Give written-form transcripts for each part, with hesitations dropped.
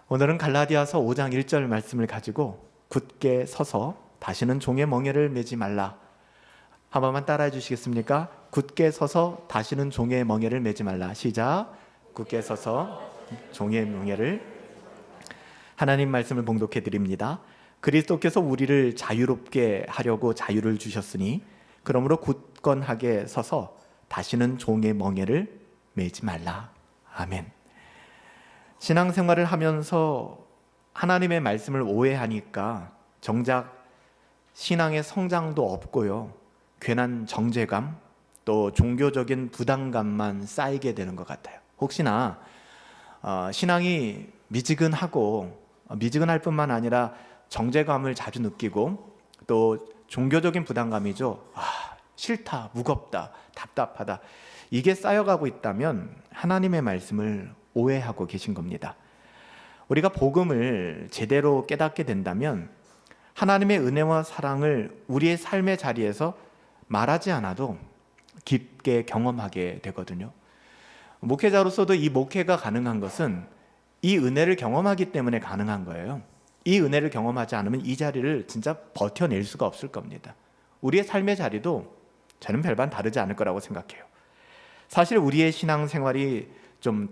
오늘은 갈라디아서 5장 1절 말씀을 가지고 굳게 서서 다시는 종의 멍에를 매지 말라. 한 번만 따라해 주시겠습니까? 굳게 서서 다시는 종의 멍에를 매지 말라. 시작. 굳게 서서 종의 멍에를. 하나님 말씀을 봉독해 드립니다. 그리스도께서 우리를 자유롭게 하려고 자유를 주셨으니 그러므로 굳건하게 서서 다시는 종의 멍에를 매지 말라. 아멘. 신앙생활을 하면서 하나님의 말씀을 오해하니까 정작 신앙의 성장도 없고요, 괜한 정죄감, 또 종교적인 부담감만 쌓이게 되는 것 같아요. 혹시나 신앙이 미지근할 뿐만 아니라 정죄감을 자주 느끼고 또 종교적인 부담감이죠. 싫다, 무겁다, 답답하다, 이게 쌓여가고 있다면 하나님의 말씀을 오해하고 계신 겁니다. 우리가 복음을 제대로 깨닫게 된다면 하나님의 은혜와 사랑을 우리의 삶의 자리에서 말하지 않아도 깊게 경험하게 되거든요. 목회자로서도 이 목회가 가능한 것은 이 은혜를 경험하기 때문에 가능한 거예요. 이 은혜를 경험하지 않으면 이 자리를 진짜 버텨낼 수가 없을 겁니다. 우리의 삶의 자리도 저는 별반 다르지 않을 거라고 생각해요. 사실 우리의 신앙생활이 좀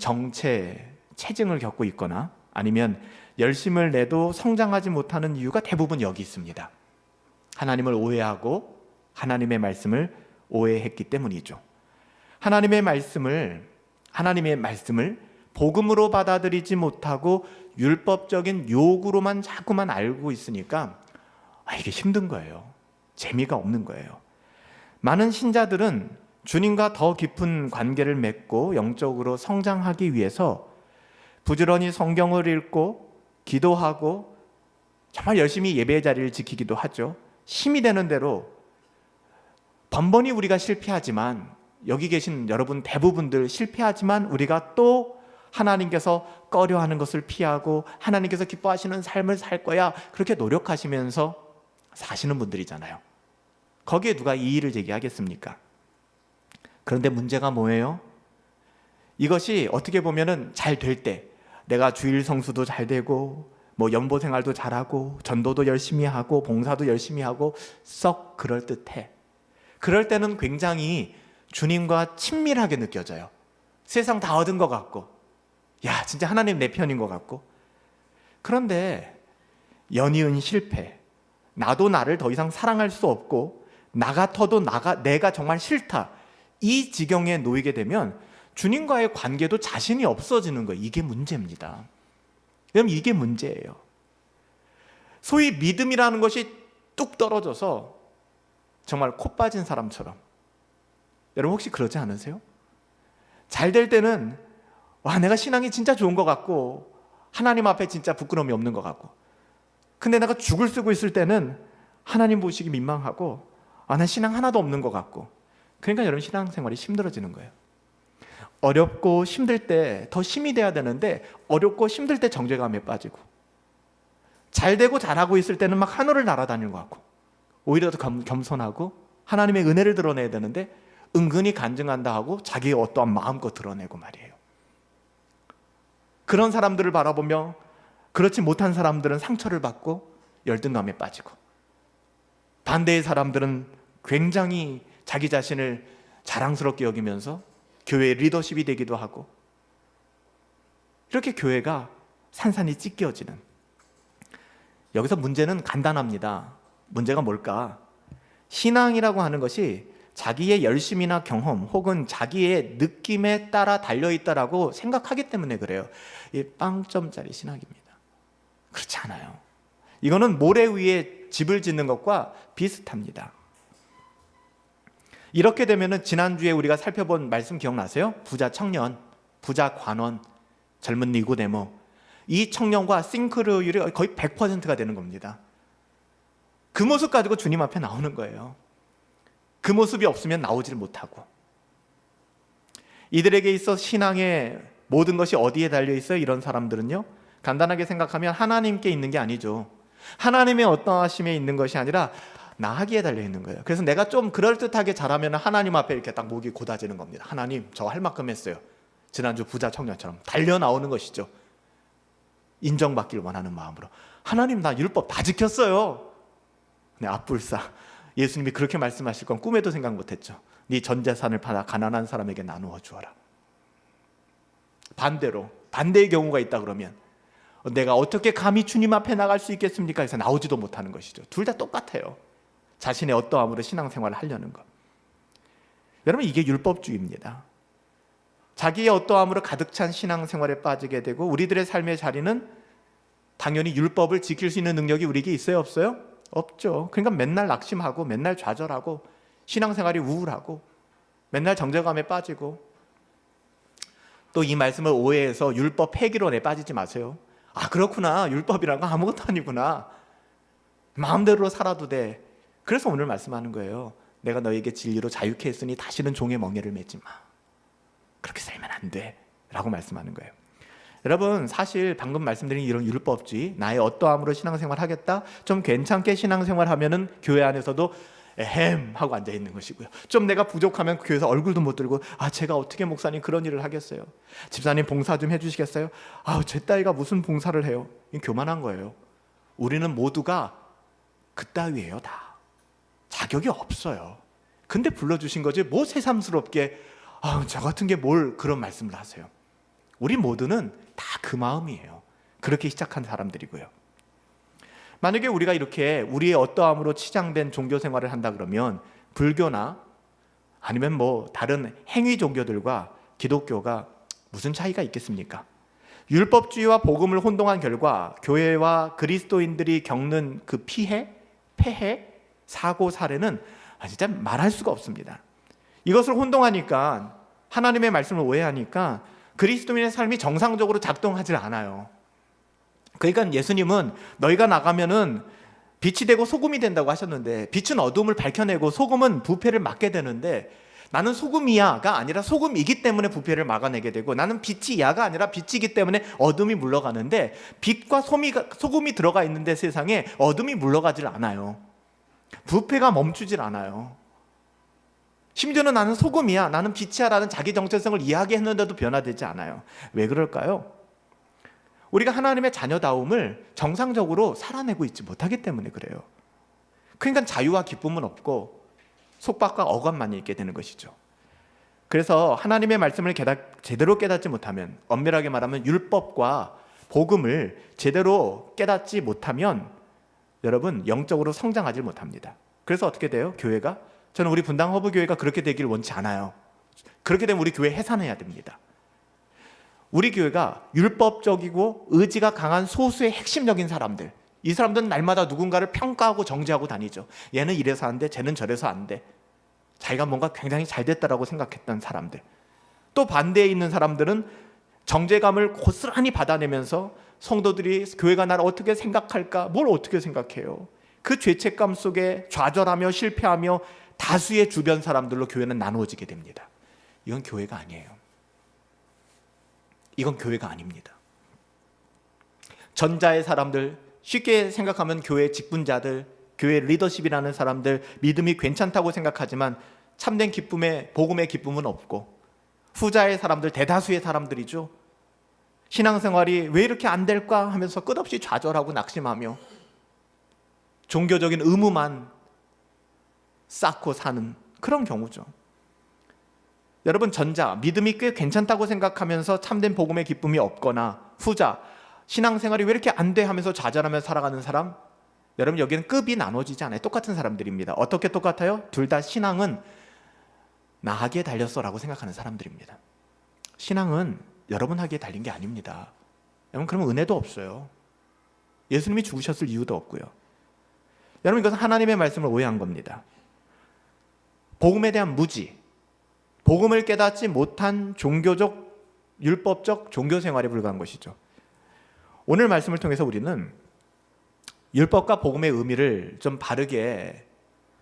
체증을 겪고 있거나 아니면 열심을 내도 성장하지 못하는 이유가 대부분 여기 있습니다. 하나님을 오해하고 하나님의 말씀을 오해했기 때문이죠. 하나님의 말씀을 복음으로 받아들이지 못하고 율법적인 요구로만 자꾸만 알고 있으니까 이게 힘든 거예요. 재미가 없는 거예요. 많은 신자들은 주님과 더 깊은 관계를 맺고 영적으로 성장하기 위해서 부지런히 성경을 읽고 기도하고 정말 열심히 예배의 자리를 지키기도 하죠. 힘이 되는 대로 번번이 우리가 실패하지만, 여기 계신 여러분 대부분들 실패하지만 우리가 또 하나님께서 꺼려하는 것을 피하고 하나님께서 기뻐하시는 삶을 살 거야, 그렇게 노력하시면서 사시는 분들이잖아요. 거기에 누가 이의를 제기하겠습니까? 그런데 문제가 뭐예요? 이것이 어떻게 보면은 잘 될 때, 내가 주일 성수도 잘 되고 연보 생활도 잘하고 전도도 열심히 하고 봉사도 열심히 하고 썩 그럴듯해. 그럴 때는 굉장히 주님과 친밀하게 느껴져요. 세상 다 얻은 것 같고, 야 진짜 하나님 내 편인 것 같고. 그런데 연이은 실패, 나도 나를 더 이상 사랑할 수 없고 나 같아도 내가 정말 싫다, 이 지경에 놓이게 되면 주님과의 관계도 자신이 없어지는 거예요. 이게 문제입니다. 여러분, 이게 문제예요. 소위 믿음이라는 것이 뚝 떨어져서 정말 코 빠진 사람처럼. 여러분 혹시 그러지 않으세요? 잘 될 때는 내가 신앙이 진짜 좋은 것 같고 하나님 앞에 진짜 부끄러움이 없는 것 같고, 근데 내가 죽을 쓰고 있을 때는 하나님 보시기 민망하고 난 신앙 하나도 없는 것 같고. 그러니까 여러분 신앙생활이 힘들어지는 거예요. 어렵고 힘들 때 더 힘이 돼야 되는데 어렵고 힘들 때 정죄감에 빠지고, 잘 되고 잘하고 있을 때는 막 하늘을 날아다니는 것 같고, 오히려 더 겸손하고 하나님의 은혜를 드러내야 되는데 은근히 간증한다 하고 자기의 어떠한 마음껏 드러내고 말이에요. 그런 사람들을 바라보며 그렇지 못한 사람들은 상처를 받고 열등감에 빠지고, 반대의 사람들은 굉장히 자기 자신을 자랑스럽게 여기면서 교회의 리더십이 되기도 하고, 이렇게 교회가 산산이 찢겨지는. 여기서 문제는 간단합니다. 문제가 뭘까? 신앙이라고 하는 것이 자기의 열심이나 경험 혹은 자기의 느낌에 따라 달려있다라고 생각하기 때문에 그래요. 이 빵점짜리 신학입니다. 그렇지 않아요. 이거는 모래 위에 집을 짓는 것과 비슷합니다. 이렇게 되면은 지난주에 우리가 살펴본 말씀 기억나세요? 부자 청년, 부자 관원, 젊은 니고데모, 이 청년과 싱크로율이 거의 100%가 되는 겁니다. 그 모습 가지고 주님 앞에 나오는 거예요. 그 모습이 없으면 나오질 못하고. 이들에게 있어 신앙의 모든 것이 어디에 달려있어요? 이런 사람들은요, 간단하게 생각하면 하나님께 있는 게 아니죠. 하나님의 어떠하심에 있는 것이 아니라 나하기에 달려있는 거예요. 그래서 내가 좀 그럴듯하게 잘하면 하나님 앞에 이렇게 딱 목이 곧아지는 겁니다. 하나님, 저 할 만큼 했어요. 지난주 부자 청년처럼 달려 나오는 것이죠. 인정받길 원하는 마음으로. 하나님, 나 율법 다 지켰어요. 네, 앞불사. 예수님이 그렇게 말씀하실 건 꿈에도 생각 못했죠. 네 전 재산을 팔아 가난한 사람에게 나누어 주어라. 반대로, 반대의 경우가 있다 그러면 내가 어떻게 감히 주님 앞에 나갈 수 있겠습니까? 해서 나오지도 못하는 것이죠. 둘 다 똑같아요. 자신의 어떠함으로 신앙생활을 하려는 것. 여러분, 이게 율법주의입니다. 자기의 어떠함으로 가득 찬 신앙생활에 빠지게 되고, 우리들의 삶의 자리는 당연히 율법을 지킬 수 있는 능력이 우리에게 있어요, 없어요? 없죠. 그러니까 맨날 낙심하고 맨날 좌절하고 신앙생활이 우울하고 맨날 정죄감에 빠지고, 또 이 말씀을 오해해서 율법 폐기론에 빠지지 마세요. 아, 그렇구나, 율법이란 건 아무것도 아니구나, 마음대로 살아도 돼. 그래서 오늘 말씀하는 거예요. 내가 너에게 진리로 자유케 했으니 다시는 종의 멍에를 매지 마. 그렇게 살면 안 돼 라고 말씀하는 거예요. 여러분, 사실 방금 말씀드린 이런 율법주의, 나의 어떠함으로 신앙생활 하겠다, 좀 괜찮게 신앙생활 하면은 교회 안에서도 에헴 하고 앉아있는 것이고요. 좀 내가 부족하면 교회에서 얼굴도 못 들고, 아, 제가 어떻게 목사님 그런 일을 하겠어요? 집사님 봉사 좀 해주시겠어요? 아, 제 딸이가 무슨 봉사를 해요? 이게 교만한 거예요. 우리는 모두가 그따위예요. 다 자격이 없어요. 근데 불러주신 거지 뭐 새삼스럽게 아, 저 같은 게 뭘 그런 말씀을 하세요. 우리 모두는 다 그 마음이에요. 그렇게 시작한 사람들이고요. 만약에 우리가 이렇게 우리의 어떠함으로 치장된 종교 생활을 한다 그러면 불교나 아니면 뭐 다른 행위 종교들과 기독교가 무슨 차이가 있겠습니까? 율법주의와 복음을 혼동한 결과 교회와 그리스도인들이 겪는 그 피해, 폐해, 사고, 사례는 진짜 말할 수가 없습니다. 이것을 혼동하니까, 하나님의 말씀을 오해하니까 그리스도인의 삶이 정상적으로 작동하지 않아요. 그러니까 예수님은 너희가 나가면은 빛이 되고 소금이 된다고 하셨는데, 빛은 어둠을 밝혀내고 소금은 부패를 막게 되는데, 나는 소금이야가 아니라 소금이기 때문에 부패를 막아내게 되고, 나는 빛이야가 아니라 빛이기 때문에 어둠이 물러가는데, 빛과 소금이 들어가 있는데 세상에 어둠이 물러가질 않아요. 부패가 멈추질 않아요. 심지어는 나는 소금이야, 나는 빛이야 라는 자기 정체성을 이야기했는데도 변화되지 않아요. 왜 그럴까요? 우리가 하나님의 자녀다움을 정상적으로 살아내고 있지 못하기 때문에 그래요. 그러니까 자유와 기쁨은 없고 속박과 억압만 있게 되는 것이죠. 그래서 하나님의 말씀을 제대로 깨닫지 못하면, 엄밀하게 말하면 율법과 복음을 제대로 깨닫지 못하면 여러분 영적으로 성장하지 못합니다. 그래서 어떻게 돼요? 교회가, 저는 우리 분당 허브교회가 그렇게 되길 원치 않아요. 그렇게 되면 우리 교회 해산해야 됩니다. 우리 교회가 율법적이고 의지가 강한 소수의 핵심적인 사람들, 이 사람들은 날마다 누군가를 평가하고 정죄하고 다니죠. 얘는 이래서 안 돼, 쟤는 저래서 안 돼. 자기가 뭔가 굉장히 잘 됐다라고 생각했던 사람들. 또 반대에 있는 사람들은 정죄감을 고스란히 받아내면서 성도들이 교회가 나를 어떻게 생각할까, 뭘 어떻게 생각해요, 그 죄책감 속에 좌절하며 실패하며 다수의 주변 사람들로 교회는 나누어지게 됩니다. 이건 교회가 아니에요. 이건 교회가 아닙니다. 전자의 사람들, 쉽게 생각하면 교회 직분자들, 교회 리더십이라는 사람들, 믿음이 괜찮다고 생각하지만 참된 기쁨의, 복음의 기쁨은 없고, 후자의 사람들, 대다수의 사람들이죠. 신앙생활이 왜 이렇게 안 될까 하면서 끝없이 좌절하고 낙심하며 종교적인 의무만 쌓고 사는 그런 경우죠. 여러분, 전자, 믿음이 꽤 괜찮다고 생각하면서 참된 복음의 기쁨이 없거나, 후자, 신앙생활이 왜 이렇게 안 돼 하면서 좌절하며 살아가는 사람, 여러분 여기는 급이 나눠지지 않아요. 똑같은 사람들입니다. 어떻게 똑같아요? 둘 다 신앙은 나하기에 달렸어 라고 생각하는 사람들입니다. 신앙은 여러분 하기에 달린 게 아닙니다. 여러분, 그러면 은혜도 없어요. 예수님이 죽으셨을 이유도 없고요. 여러분, 이것은 하나님의 말씀을 오해한 겁니다. 복음에 대한 무지, 복음을 깨닫지 못한 종교적, 율법적 종교생활에 불과한 것이죠. 오늘 말씀을 통해서 우리는 율법과 복음의 의미를 좀 바르게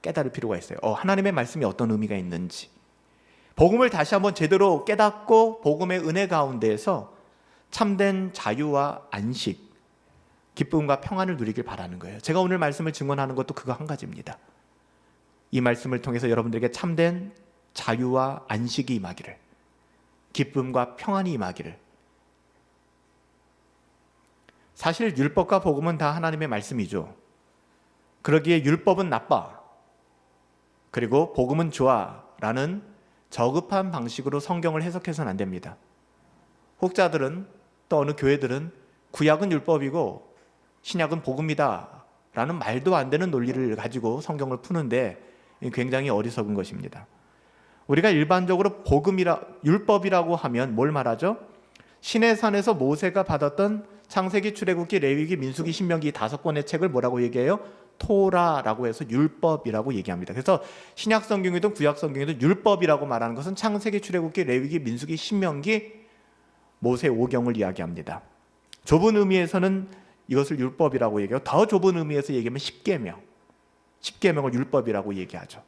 깨달을 필요가 있어요. 하나님의 말씀이 어떤 의미가 있는지, 복음을 다시 한번 제대로 깨닫고 복음의 은혜 가운데에서 참된 자유와 안식, 기쁨과 평안을 누리길 바라는 거예요. 제가 오늘 말씀을 증언하는 것도 그거 한 가지입니다. 이 말씀을 통해서 여러분들에게 참된 자유와 안식이 임하기를, 기쁨과 평안이 임하기를, 사실 율법과 복음은 다 하나님의 말씀이죠. 그러기에 율법은 나빠, 그리고 복음은 좋아 라는 저급한 방식으로 성경을 해석해서는 안 됩니다. 혹자들은, 또 어느 교회들은 구약은 율법이고 신약은 복음이다 라는 말도 안 되는 논리를 가지고 성경을 푸는데 굉장히 어리석은 것입니다. 우리가 일반적으로 율법이라고 하면 뭘 말하죠? 시내산에서 모세가 받았던 창세기, 출애굽기, 레위기, 민수기, 신명기 5권의 책을 뭐라고 얘기해요? 토라라고 해서 율법이라고 얘기합니다. 그래서 신약 성경이든 구약 성경이든 율법이라고 말하는 것은 창세기, 출애굽기, 레위기, 민수기, 신명기, 모세 5경을 이야기합니다. 좁은 의미에서는 이것을 율법이라고 얘기하고, 더 좁은 의미에서 얘기하면 십계명을 율법이라고 얘기하죠.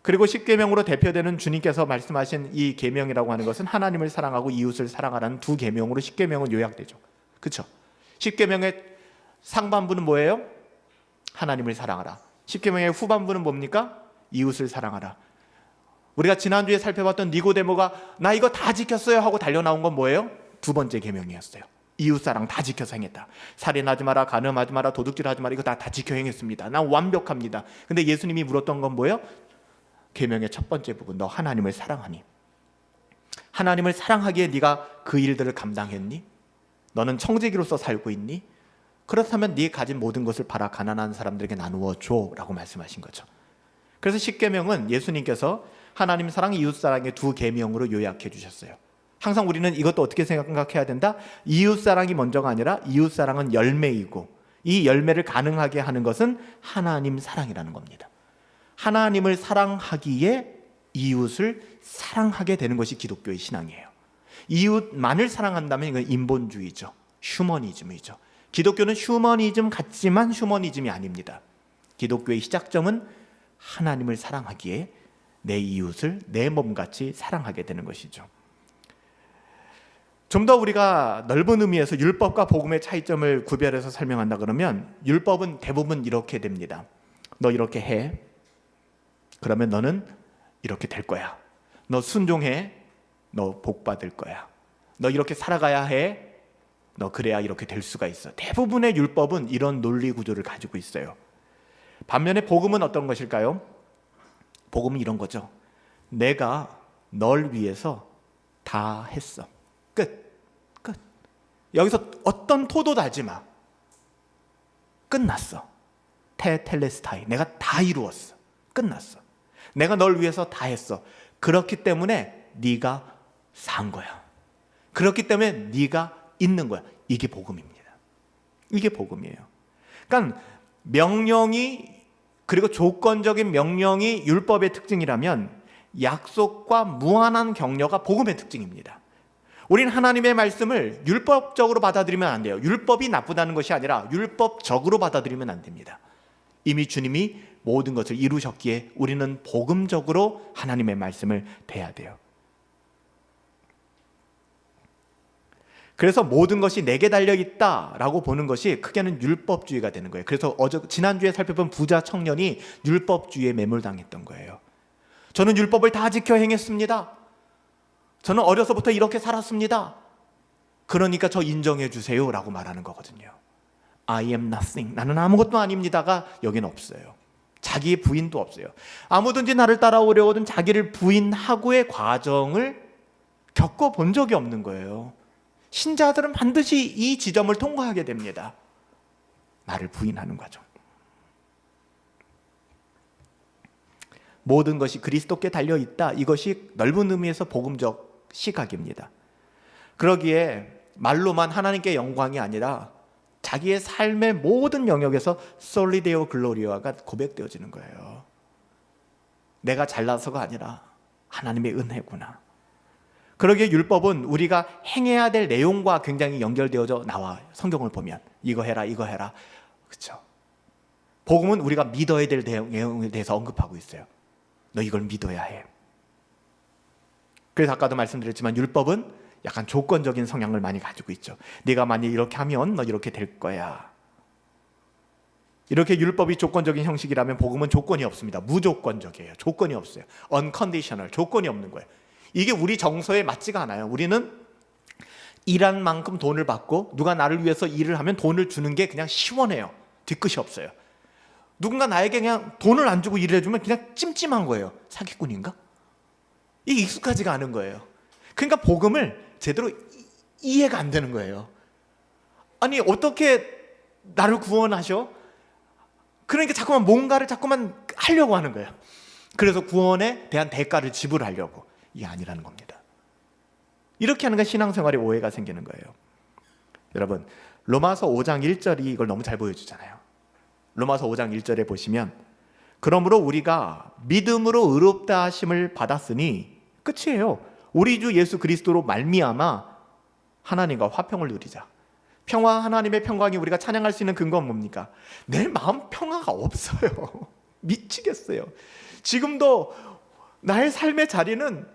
그리고 십계명으로 대표되는 주님께서 말씀하신 이 계명이라고 하는 것은 하나님을 사랑하고 이웃을 사랑하라는 두 계명으로 십계명은 요약되죠. 그렇죠? 십계명의 상반부는 뭐예요? 하나님을 사랑하라. 십계명의 후반부는 뭡니까? 이웃을 사랑하라. 우리가 지난주에 살펴봤던 니고데모가 나 이거 다 지켰어요 하고 달려나온 건 뭐예요? 두 번째 계명이었어요. 이웃사랑 다 지켜서 행했다. 살인하지 마라, 간음하지 마라, 도둑질하지 마라, 이거 다 지켜 행했습니다. 난 완벽합니다. 근데 예수님이 물었던 건 뭐예요? 계명의 첫 번째 부분, 너 하나님을 사랑하니? 하나님을 사랑하기에 네가 그 일들을 감당했니? 너는 청지기로서 살고 있니? 그렇다면 네 가진 모든 것을 팔아 가난한 사람들에게 나누어 줘 라고 말씀하신 거죠. 그래서 십계명은 예수님께서 하나님 사랑, 이웃 사랑의 두 계명으로 요약해 주셨어요. 항상 우리는 이것도 어떻게 생각해야 된다? 이웃 사랑이 먼저가 아니라 이웃 사랑은 열매이고, 이 열매를 가능하게 하는 것은 하나님 사랑이라는 겁니다. 하나님을 사랑하기에 이웃을 사랑하게 되는 것이 기독교의 신앙이에요. 이웃만을 사랑한다면 이건 인본주의죠. 휴머니즘이죠. 기독교는 휴머니즘 같지만 휴머니즘이 아닙니다. 기독교의 시작점은 하나님을 사랑하기에 내 이웃을 내 몸같이 사랑하게 되는 것이죠. 좀 더 우리가 넓은 의미에서 율법과 복음의 차이점을 구별해서 설명한다 그러면, 율법은 대부분 이렇게 됩니다. 너 이렇게 해, 그러면 너는 이렇게 될 거야. 너 순종해, 너 복 받을 거야. 너 이렇게 살아가야 해, 너 그래야 이렇게 될 수가 있어. 대부분의 율법은 이런 논리 구조를 가지고 있어요. 반면에 복음은 어떤 것일까요? 복음은 이런 거죠. 내가 널 위해서 다 했어. 끝. 여기서 어떤 토도 달지 마. 끝났어. 테텔레스타이. 내가 다 이루었어. 끝났어. 내가 널 위해서 다 했어. 그렇기 때문에 네가 산 거야. 그렇기 때문에 네가 있는 거야. 이게 복음입니다. 이게 복음이에요. 그러니까 명령이, 그리고 조건적인 명령이 율법의 특징이라면 약속과 무한한 격려가 복음의 특징입니다. 우리는 하나님의 말씀을 율법적으로 받아들이면 안 돼요. 율법이 나쁘다는 것이 아니라 율법적으로 받아들이면 안 됩니다. 이미 주님이 모든 것을 이루셨기에 우리는 복음적으로 하나님의 말씀을 대해야 돼요. 그래서 모든 것이 내게 달려있다라고 보는 것이 크게는 율법주의가 되는 거예요. 그래서 지난주에 살펴본 부자 청년이 율법주의에 매몰당했던 거예요. 저는 율법을 다 지켜 행했습니다. 저는 어려서부터 이렇게 살았습니다. 그러니까 저 인정해 주세요 라고 말하는 거거든요. I am nothing. 나는 아무것도 아닙니다가 여기는 없어요. 자기의 부인도 없어요. 아무든지 나를 따라오려거든 자기를 부인하고의 과정을 겪어본 적이 없는 거예요. 신자들은 반드시 이 지점을 통과하게 됩니다. 나를 부인하는 과정. 모든 것이 그리스도께 달려있다. 이것이 넓은 의미에서 복음적 시각입니다. 그러기에 말로만 하나님께 영광이 아니라 자기의 삶의 모든 영역에서 솔리데오 글로리아가 고백되어지는 거예요. 내가 잘나서가 아니라 하나님의 은혜구나. 그러기에 율법은 우리가 행해야 될 내용과 굉장히 연결되어져 나와요. 성경을 보면 이거 해라, 이거 해라. 그렇죠? 복음은 우리가 믿어야 될 내용에 대해서 언급하고 있어요. 너 이걸 믿어야 해. 그래서 아까도 말씀드렸지만 율법은 약간 조건적인 성향을 많이 가지고 있죠. 네가 만약 이렇게 하면 너 이렇게 될 거야. 이렇게 율법이 조건적인 형식이라면 복음은 조건이 없습니다. 무조건적이에요. 조건이 없어요. unconditional, 조건이 없는 거예요. 이게 우리 정서에 맞지가 않아요. 우리는 일한 만큼 돈을 받고 누가 나를 위해서 일을 하면 돈을 주는 게 그냥 시원해요. 뒤끝이 없어요. 누군가 나에게 그냥 돈을 안 주고 일을 해주면 그냥 찜찜한 거예요. 사기꾼인가? 이게 익숙하지가 않은 거예요. 그러니까 복음을 제대로 이해가 안 되는 거예요. 아니 어떻게 나를 구원하셔? 그러니까 자꾸만 뭔가를 자꾸만 하려고 하는 거예요. 그래서 구원에 대한 대가를 지불하려고. 이게 아니라는 겁니다. 이렇게 하는 건 신앙생활에 오해가 생기는 거예요. 여러분, 로마서 5장 1절이 이걸 너무 잘 보여주잖아요. 로마서 5장 1절에 보시면 그러므로 우리가 믿음으로 의롭다 하심을 받았으니 끝이에요. 우리 주 예수 그리스도로 말미암아 하나님과 화평을 누리자. 평화, 하나님의 평강이 우리가 찬양할 수 있는 근거는 뭡니까? 내 마음 평화가 없어요. 미치겠어요. 지금도 나의 삶의 자리는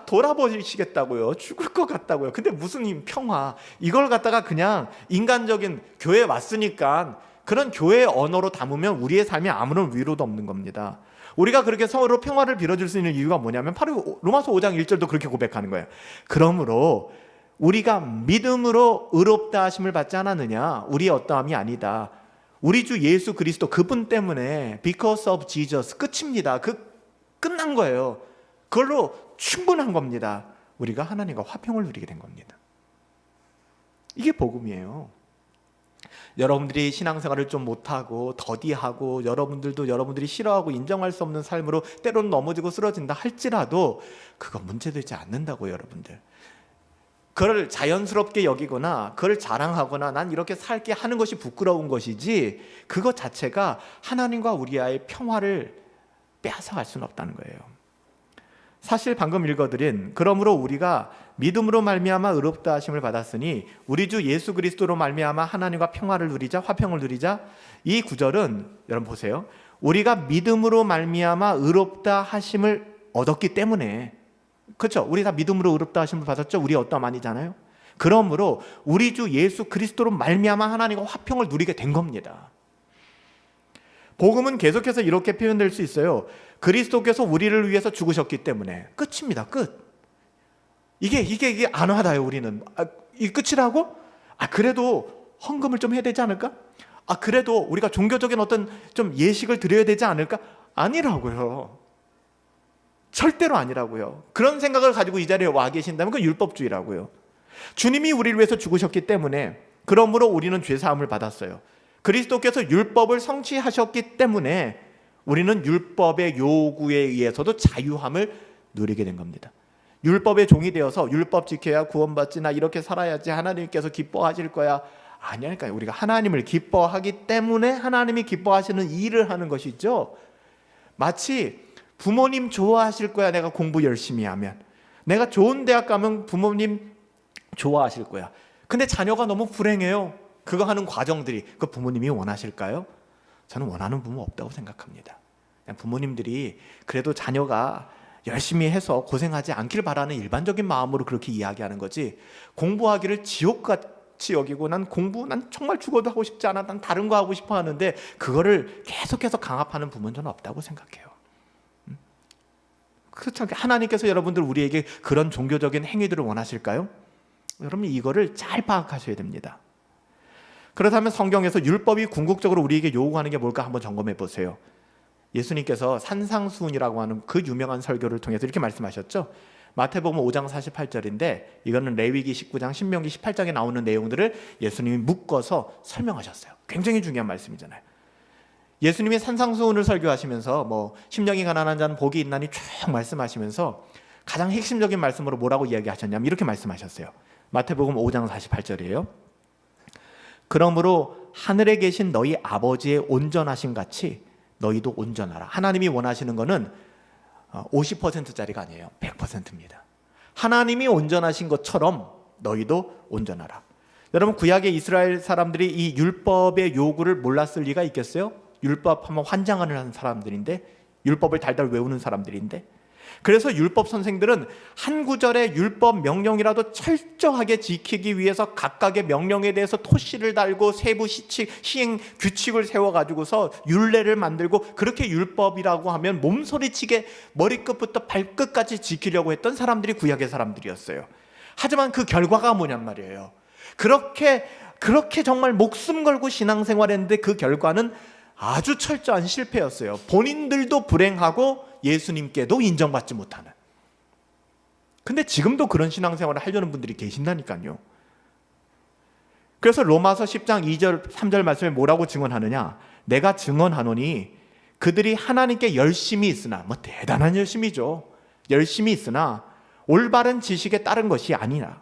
돌아보시겠다고요. 죽을 것 같다고요. 근데 무슨 평화? 이걸 갖다가 그냥 인간적인 교회에 왔으니까 그런 교회의 언어로 담으면 우리의 삶에 아무런 위로도 없는 겁니다. 우리가 그렇게 서로 평화를 빌어줄 수 있는 이유가 뭐냐면 바로 로마서 5장 1절도 그렇게 고백하는 거예요. 그러므로 우리가 믿음으로 의롭다 하심을 받지 않았느냐? 우리의 어떠함이 아니다. 우리 주 예수 그리스도 그분 때문에 because of Jesus 끝입니다. 끝난 거예요. 그걸로 충분한 겁니다. 우리가 하나님과 화평을 누리게 된 겁니다. 이게 복음이에요. 여러분들이 신앙생활을 좀 못하고 더디하고 여러분들도 여러분들이 싫어하고 인정할 수 없는 삶으로 때로는 넘어지고 쓰러진다 할지라도 그거 문제되지 않는다고요. 여러분들 그걸 자연스럽게 여기거나 그걸 자랑하거나 난 이렇게 살게 하는 것이 부끄러운 것이지 그것 자체가 하나님과 우리와의 평화를 빼앗아갈 수는 없다는 거예요. 사실 방금 읽어드린 그러므로 우리가 믿음으로 말미암아 의롭다 하심을 받았으니 우리 주 예수 그리스도로 말미암아 하나님과 평화를 누리자 화평을 누리자 이 구절은 여러분 보세요. 우리가 믿음으로 말미암아 의롭다 하심을 얻었기 때문에 그렇죠. 우리 다 믿음으로 의롭다 하심을 받았죠. 우리 어떠함 아니잖아요. 그러므로 우리 주 예수 그리스도로 말미암아 하나님과 화평을 누리게 된 겁니다. 복음은 계속해서 이렇게 표현될 수 있어요. 그리스도께서 우리를 위해서 죽으셨기 때문에 끝입니다. 끝. 이게 안 와닿아요. 우리는 이 끝이라고? 그래도 헌금을 좀 해야 되지 않을까? 그래도 우리가 종교적인 어떤 좀 예식을 드려야 되지 않을까? 아니라고요. 절대로 아니라고요. 그런 생각을 가지고 이 자리에 와 계신다면 그건 율법주의라고요. 주님이 우리를 위해서 죽으셨기 때문에 그러므로 우리는 죄사함을 받았어요. 그리스도께서 율법을 성취하셨기 때문에 우리는 율법의 요구에 의해서도 자유함을 누리게 된 겁니다. 율법의 종이 되어서 율법 지켜야 구원받지 나 이렇게 살아야지 하나님께서 기뻐하실 거야. 아니니까 우리가 하나님을 기뻐하기 때문에 하나님이 기뻐하시는 일을 하는 것이죠. 마치 부모님 좋아하실 거야. 내가 공부 열심히 하면. 내가 좋은 대학 가면 부모님 좋아하실 거야. 근데 자녀가 너무 불행해요. 그거 하는 과정들이 그 부모님이 원하실까요? 저는 원하는 부모 없다고 생각합니다. 그냥 부모님들이 그래도 자녀가 열심히 해서 고생하지 않길 바라는 일반적인 마음으로 그렇게 이야기하는 거지 공부하기를 지옥같이 여기고 난 정말 죽어도 하고 싶지 않아. 난 다른 거 하고 싶어 하는데 그거를 계속해서 강압하는 부모는 저는 없다고 생각해요. 그렇죠. 하나님께서 여러분들 우리에게 그런 종교적인 행위들을 원하실까요? 여러분 이거를 잘 파악하셔야 됩니다. 그렇다면 성경에서 율법이 궁극적으로 우리에게 요구하는 게 뭘까 한번 점검해 보세요. 예수님께서 산상수훈이라고 하는 그 유명한 설교를 통해서 이렇게 말씀하셨죠. 마태복음 5장 48절인데 이거는 레위기 19장, 신명기 18장에 나오는 내용들을 예수님이 묶어서 설명하셨어요. 굉장히 중요한 말씀이잖아요. 예수님이 산상수훈을 설교하시면서 심령이 가난한 자는 복이 있나니 쭉 말씀하시면서 가장 핵심적인 말씀으로 뭐라고 이야기하셨냐면 이렇게 말씀하셨어요. 마태복음 5장 48절이에요. 그러므로 하늘에 계신 너희 아버지의 온전하심 같이 너희도 온전하라. 하나님이 원하시는 거는 50%짜리가 아니에요. 100%입니다. 하나님이 온전하신 것처럼 너희도 온전하라. 여러분 구약의 이스라엘 사람들이 이 율법의 요구를 몰랐을 리가 있겠어요? 율법하면 환장하는 사람들인데 율법을 달달 외우는 사람들인데 그래서 율법 선생들은 한 구절의 율법 명령이라도 철저하게 지키기 위해서 각각의 명령에 대해서 토시를 달고 세부 시행 규칙을 세워가지고서 율례를 만들고 그렇게 율법이라고 하면 몸소리치게 머리끝부터 발끝까지 지키려고 했던 사람들이 구약의 사람들이었어요. 하지만 그 결과가 뭐냔 말이에요. 그렇게 정말 목숨 걸고 신앙생활했는데 그 결과는 아주 철저한 실패였어요. 본인들도 불행하고 예수님께도 인정받지 못하는. 근데 지금도 그런 신앙생활을 하려는 분들이 계신다니까요. 그래서 로마서 10장 2절 3절 말씀에 뭐라고 증언하느냐, 내가 증언하노니 그들이 하나님께 열심히 있으나, 뭐 대단한 열심이죠, 열심히 있으나 올바른 지식에 따른 것이 아니라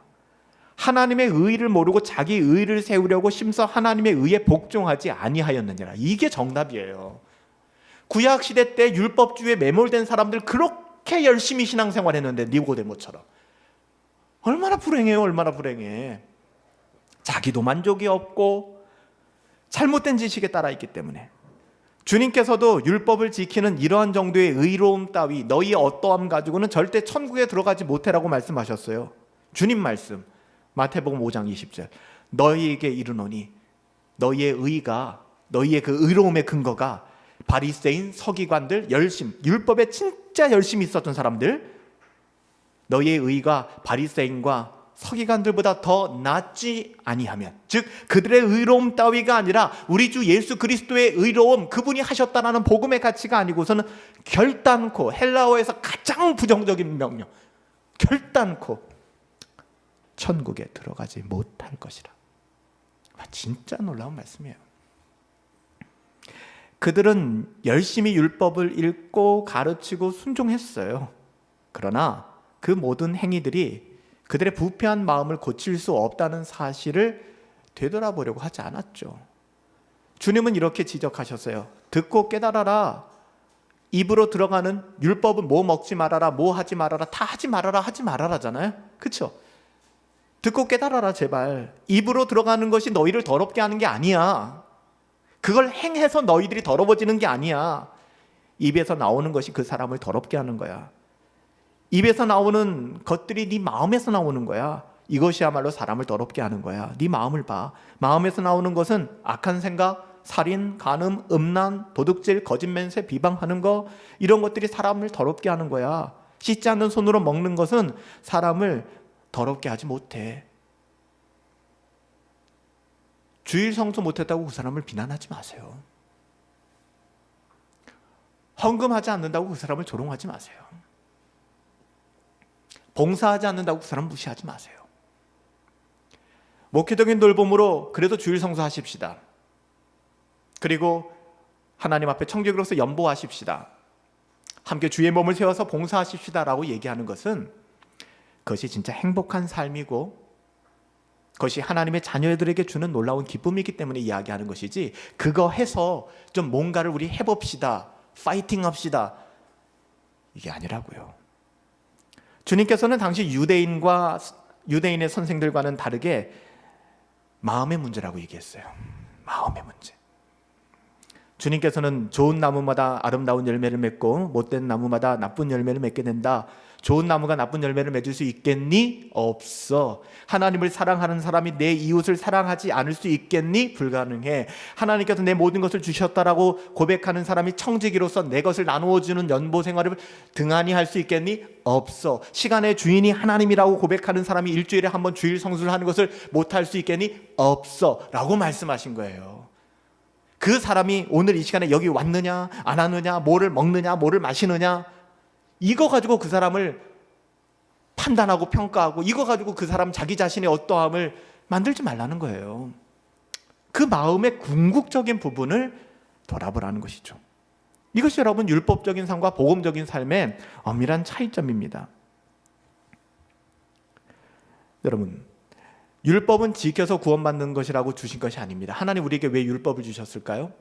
하나님의 의의를 모르고 자기 의의를 세우려고 심서 하나님의 의에 복종하지 아니하였느니라. 이게 정답이에요. 구약시대 때 율법주의에 매몰된 사람들 그렇게 열심히 신앙생활했는데, 니고데모처럼. 얼마나 불행해요, 얼마나 불행해. 자기도 만족이 없고 잘못된 지식에 따라 있기 때문에. 주님께서도 율법을 지키는 이러한 정도의 의로움 따위 너희의 어떠함 가지고는 절대 천국에 들어가지 못해라고 말씀하셨어요. 주님 말씀 마태복음 5장 20절, 너희에게 이르노니 너희의 의가, 너희의 그 의로움의 근거가 바리새인 서기관들, 율법에 진짜 열심히 있었던 사람들, 너희의 의가 바리새인과 서기관들보다 더 낫지 아니하면, 즉 그들의 의로움 따위가 아니라 우리 주 예수 그리스도의 의로움, 그분이 하셨다라는 복음의 가치가 아니고서는 결단코, 헬라어에서 가장 부정적인 명령, 결단코 천국에 들어가지 못할 것이라. 진짜 놀라운 말씀이에요. 그들은 열심히 율법을 읽고 가르치고 순종했어요. 그러나 그 모든 행위들이 그들의 부패한 마음을 고칠 수 없다는 사실을 되돌아보려고 하지 않았죠. 주님은 이렇게 지적하셨어요. 듣고 깨달아라. 입으로 들어가는 율법은 뭐 먹지 말아라, 뭐 하지 말아라, 다 하지 말아라, 하지 말아라잖아요. 그렇죠? 듣고 깨달아라 제발. 입으로 들어가는 것이 너희를 더럽게 하는 게 아니야. 그걸 행해서 너희들이 더러워지는 게 아니야. 입에서 나오는 것이 그 사람을 더럽게 하는 거야. 입에서 나오는 것들이 네 마음에서 나오는 거야. 이것이야말로 사람을 더럽게 하는 거야. 네 마음을 봐. 마음에서 나오는 것은 악한 생각, 살인, 간음, 음란, 도둑질, 거짓맹세, 비방하는 거, 이런 것들이 사람을 더럽게 하는 거야. 씻지 않는 손으로 먹는 것은 사람을 더럽게 하지 못해. 주일 성수 못했다고 그 사람을 비난하지 마세요. 헌금하지 않는다고 그 사람을 조롱하지 마세요. 봉사하지 않는다고 그 사람 무시하지 마세요. 목회적인 돌봄으로 그래도 주일 성수하십시다. 그리고 하나님 앞에 청지기로서 연보하십시다. 함께 주의 몸을 세워서 봉사하십시다라고 얘기하는 것은 그것이 진짜 행복한 삶이고 그것이 하나님의 자녀들에게 주는 놀라운 기쁨이기 때문에 이야기하는 것이지, 그거 해서 좀 뭔가를 우리 해봅시다, 파이팅 합시다, 이게 아니라고요. 주님께서는 당시 유대인의 선생들과는 다르게 마음의 문제라고 얘기했어요. 마음의 문제. 주님께서는 좋은 나무마다 아름다운 열매를 맺고 못된 나무마다 나쁜 열매를 맺게 된다. 좋은 나무가 나쁜 열매를 맺을 수 있겠니? 없어. 하나님을 사랑하는 사람이 내 이웃을 사랑하지 않을 수 있겠니? 불가능해. 하나님께서 내 모든 것을 주셨다라고 고백하는 사람이 청지기로서 내 것을 나누어주는 연보 생활을 등한히 할 수 있겠니? 없어. 시간의 주인이 하나님이라고 고백하는 사람이 일주일에 한 번 주일 성수를 하는 것을 못할 수 있겠니? 없어 라고 말씀하신 거예요. 그 사람이 오늘 이 시간에 여기 왔느냐 안 왔느냐, 뭐를 먹느냐 뭐를 마시느냐, 이거 가지고 그 사람을 판단하고 평가하고 이거 가지고 그 사람 자기 자신의 어떠함을 만들지 말라는 거예요. 그 마음의 궁극적인 부분을 돌아보라는 것이죠. 이것이 여러분 율법적인 삶과 복음적인 삶의 엄밀한 차이점입니다. 여러분, 율법은 지켜서 구원받는 것이라고 주신 것이 아닙니다. 하나님 우리에게 왜 율법을 주셨을까요?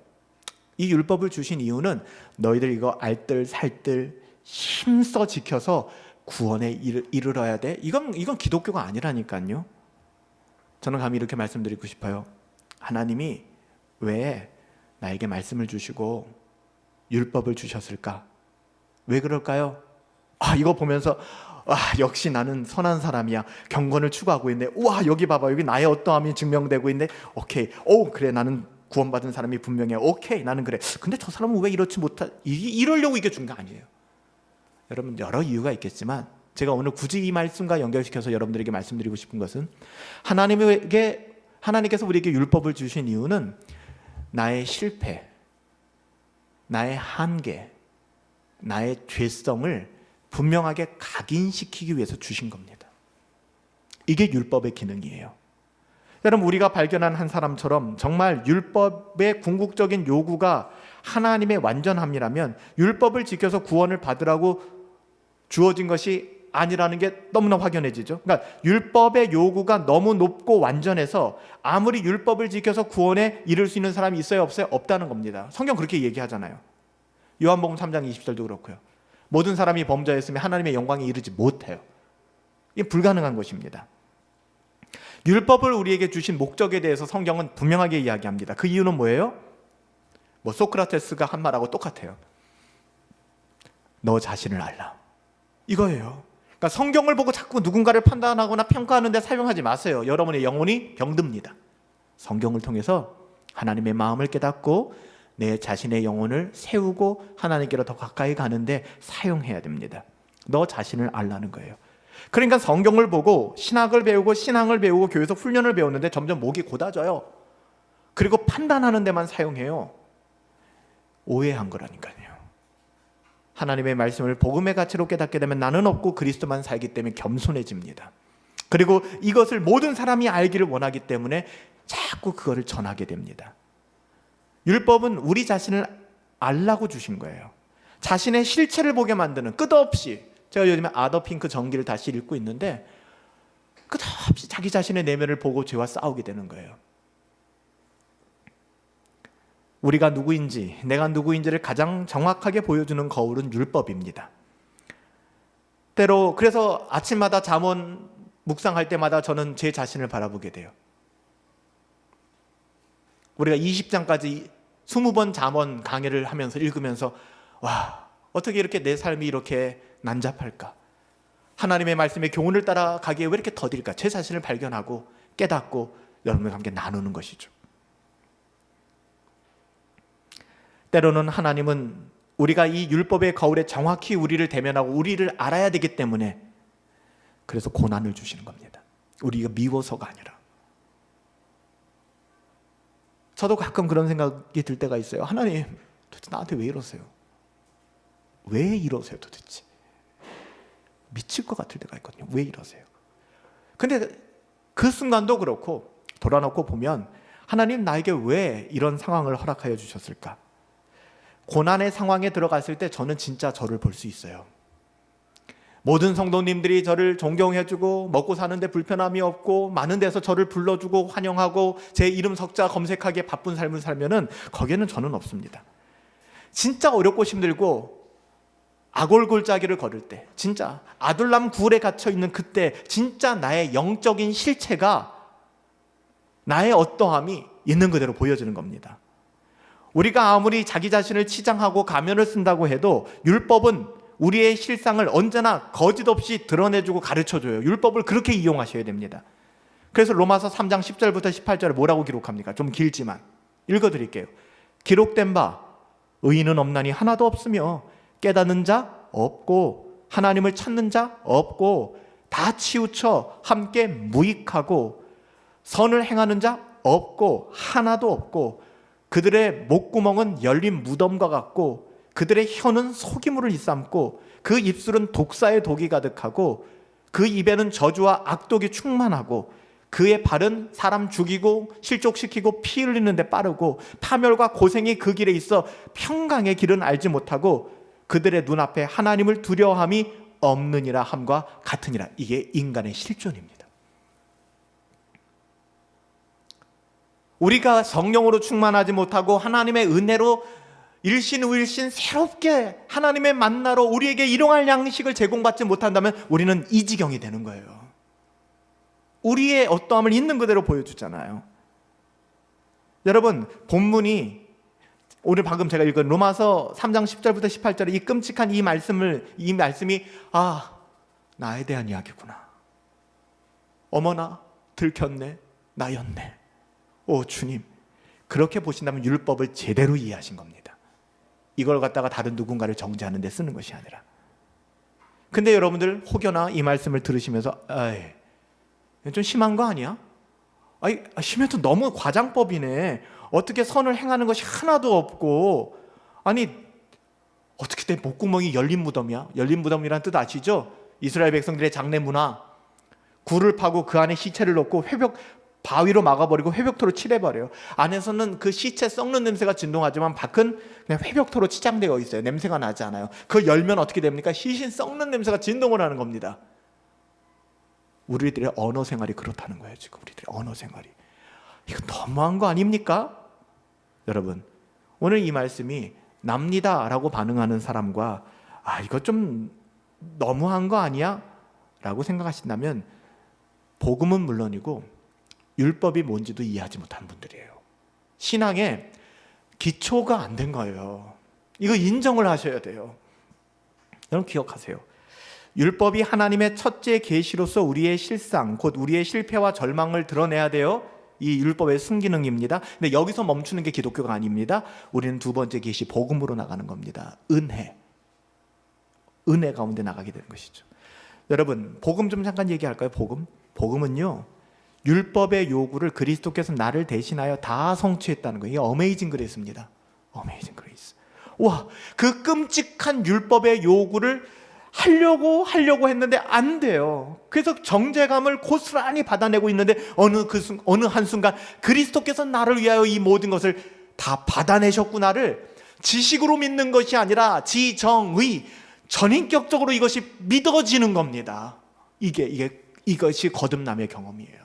이 율법을 주신 이유는 너희들 이거 알뜰 살뜰 힘써 지켜서 구원에 이르러야 돼. 이건 기독교가 아니라니까요. 저는 감히 이렇게 말씀드리고 싶어요. 하나님이 왜 나에게 말씀을 주시고 율법을 주셨을까? 왜 그럴까요? 이거 보면서 역시 나는 선한 사람이야. 경건을 추구하고 있네. 우와, 여기 봐봐. 여기 나의 어떠함이 증명되고 있네. 오케이. 그래, 나는 구원받은 사람이 분명해. 오케이, 나는 그래. 근데 저 사람은 왜 이러지 못하? 이러려고 이게 준 게 아니에요. 여러분, 여러 이유가 있겠지만 제가 오늘 굳이 이 말씀과 연결시켜서 여러분들에게 말씀드리고 싶은 것은 하나님께서 우리에게 율법을 주신 이유는 나의 실패, 나의 한계, 나의 죄성을 분명하게 각인시키기 위해서 주신 겁니다. 이게 율법의 기능이에요. 여러분, 우리가 발견한 한 사람처럼 정말 율법의 궁극적인 요구가 하나님의 완전함이라면 율법을 지켜서 구원을 받으라고 주어진 것이 아니라는 게 너무나 확연해지죠. 그러니까 율법의 요구가 너무 높고 완전해서 아무리 율법을 지켜서 구원에 이를 수 있는 사람이 있어요, 없어요? 없다는 겁니다. 성경 그렇게 얘기하잖아요. 요한복음 3장 20절도 그렇고요. 모든 사람이 범죄했으면 하나님의 영광에 이르지 못해요. 이게 불가능한 것입니다. 율법을 우리에게 주신 목적에 대해서 성경은 분명하게 이야기합니다. 그 이유는 뭐예요? 소크라테스가 한 말하고 똑같아요. 너 자신을 알라. 이거예요. 그러니까 성경을 보고 자꾸 누군가를 판단하거나 평가하는 데 사용하지 마세요. 여러분의 영혼이 병듭니다. 성경을 통해서 하나님의 마음을 깨닫고 내 자신의 영혼을 세우고 하나님께로 더 가까이 가는데 사용해야 됩니다. 너 자신을 알라는 거예요. 그러니까 성경을 보고 신학을 배우고 신앙을 배우고 교회에서 훈련을 배우는데 점점 목이 곧아져요. 그리고 판단하는 데만 사용해요. 오해한 거라니까요. 하나님의 말씀을 복음의 가치로 깨닫게 되면 나는 없고 그리스도만 살기 때문에 겸손해집니다. 그리고 이것을 모든 사람이 알기를 원하기 때문에 자꾸 그거를 전하게 됩니다. 율법은 우리 자신을 알라고 주신 거예요. 자신의 실체를 보게 만드는, 끝없이, 제가 요즘에 아더핑크 전기를 다시 읽고 있는데 끝없이 자기 자신의 내면을 보고 죄와 싸우게 되는 거예요. 우리가 누구인지, 내가 누구인지를 가장 정확하게 보여주는 거울은 율법입니다. 때로 그래서 아침마다 잠언 묵상할 때마다 저는 제 자신을 바라보게 돼요. 우리가 20장까지 20번 잠언 강해를 하면서 읽으면서 와, 어떻게 이렇게 내 삶이 이렇게 난잡할까? 하나님의 말씀의 교훈을 따라가기에 왜 이렇게 더딜까? 제 자신을 발견하고 깨닫고 여러분과 함께 나누는 것이죠. 때로는 하나님은 우리가 이 율법의 거울에 정확히 우리를 대면하고 우리를 알아야 되기 때문에 그래서 고난을 주시는 겁니다. 우리가 미워서가 아니라. 저도 가끔 그런 생각이 들 때가 있어요. 하나님, 도대체 나한테 왜 이러세요? 왜 이러세요 도대체? 미칠 것 같을 때가 있거든요. 왜 이러세요? 근데 그 순간도 그렇고 돌아놓고 보면 하나님 나에게 왜 이런 상황을 허락하여 주셨을까? 고난의 상황에 들어갔을 때 저는 진짜 저를 볼 수 있어요. 모든 성도님들이 저를 존경해주고 먹고 사는데 불편함이 없고 많은 데서 저를 불러주고 환영하고 제 이름 석자 검색하기에 바쁜 삶을 살면은 거기에는 저는 없습니다. 진짜 어렵고 힘들고 아골골짜기를 걸을 때, 진짜 아둘람 굴에 갇혀있는 그때 진짜 나의 영적인 실체가, 나의 어떠함이 있는 그대로 보여지는 겁니다. 우리가 아무리 자기 자신을 치장하고 가면을 쓴다고 해도 율법은 우리의 실상을 언제나 거짓 없이 드러내주고 가르쳐줘요. 율법을 그렇게 이용하셔야 됩니다. 그래서 로마서 3장 10절부터 18절에 뭐라고 기록합니까? 좀 길지만 읽어드릴게요. 기록된 바 의인은 없나니 하나도 없으며 깨닫는 자 없고 하나님을 찾는 자 없고 다 치우쳐 함께 무익하고 선을 행하는 자 없고 하나도 없고 그들의 목구멍은 열린 무덤과 같고 그들의 혀는 속이물을 일삼고 그 입술은 독사의 독이 가득하고 그 입에는 저주와 악독이 충만하고 그의 발은 사람 죽이고 실족시키고 피 흘리는 데 빠르고 파멸과 고생이 그 길에 있어 평강의 길은 알지 못하고 그들의 눈앞에 하나님을 두려워함이 없느니라 함과 같으니라. 이게 인간의 실존입니다. 우리가 성령으로 충만하지 못하고 하나님의 은혜로 일신우일신 새롭게 하나님의 만나러 우리에게 일용할 양식을 제공받지 못한다면 우리는 이 지경이 되는 거예요. 우리의 어떠함을 있는 그대로 보여주잖아요. 여러분, 본문이 오늘 방금 제가 읽은 로마서 3장 10절부터 18절에 이 끔찍한 이 말씀이 나에 대한 이야기구나. 어머나 들켰네, 나였네. 오 주님, 그렇게 보신다면 율법을 제대로 이해하신 겁니다. 이걸 갖다가 다른 누군가를 정죄하는 데 쓰는 것이 아니라. 근데 여러분들 혹여나 이 말씀을 들으시면서 이건 좀 심한 거 아니야? 심해도 너무 과장법이네. 어떻게 선을 행하는 것이 하나도 없고, 아니 어떻게 내 목구멍이 열린 무덤이야? 열린 무덤이란 뜻 아시죠? 이스라엘 백성들의 장례 문화, 굴을 파고 그 안에 시체를 넣고 바위로 막아버리고 회벽토로 칠해버려요. 안에서는 그 시체 썩는 냄새가 진동하지만 밖은 그냥 회벽토로 치장되어 있어요. 냄새가 나지 않아요. 그걸 열면 어떻게 됩니까? 시신 썩는 냄새가 진동을 하는 겁니다. 우리들의 언어 생활이 그렇다는 거예요. 지금 우리들의 언어 생활이. 이거 너무한 거 아닙니까? 여러분, 오늘 이 말씀이 납니다 라고 반응하는 사람과 이거 좀 너무한 거 아니야? 라고 생각하신다면 복음은 물론이고 율법이 뭔지도 이해하지 못한 분들이에요. 신앙에 기초가 안 된 거예요. 이거 인정을 하셔야 돼요. 여러분 기억하세요. 율법이 하나님의 첫째 계시로서 우리의 실상, 곧 우리의 실패와 절망을 드러내야 돼요. 이 율법의 순기능입니다. 근데 여기서 멈추는 게 기독교가 아닙니다. 우리는 두 번째 계시 복음으로 나가는 겁니다. 은혜 가운데 나가게 되는 것이죠. 여러분, 복음 좀 잠깐 얘기할까요? 복음은요, 율법의 요구를 그리스도께서 나를 대신하여 다 성취했다는 거예요. 이게 어메이징 그레이스입니다. 어메이징 그레이스. 와, 그 끔찍한 율법의 요구를 하려고 했는데 안 돼요. 그래서 정죄감을 고스란히 받아내고 있는데 어느 한순간 그리스도께서 나를 위하여 이 모든 것을 다 받아내셨구나를 지식으로 믿는 것이 아니라 지정의, 전인격적으로 이것이 믿어지는 겁니다. 이것이 거듭남의 경험이에요.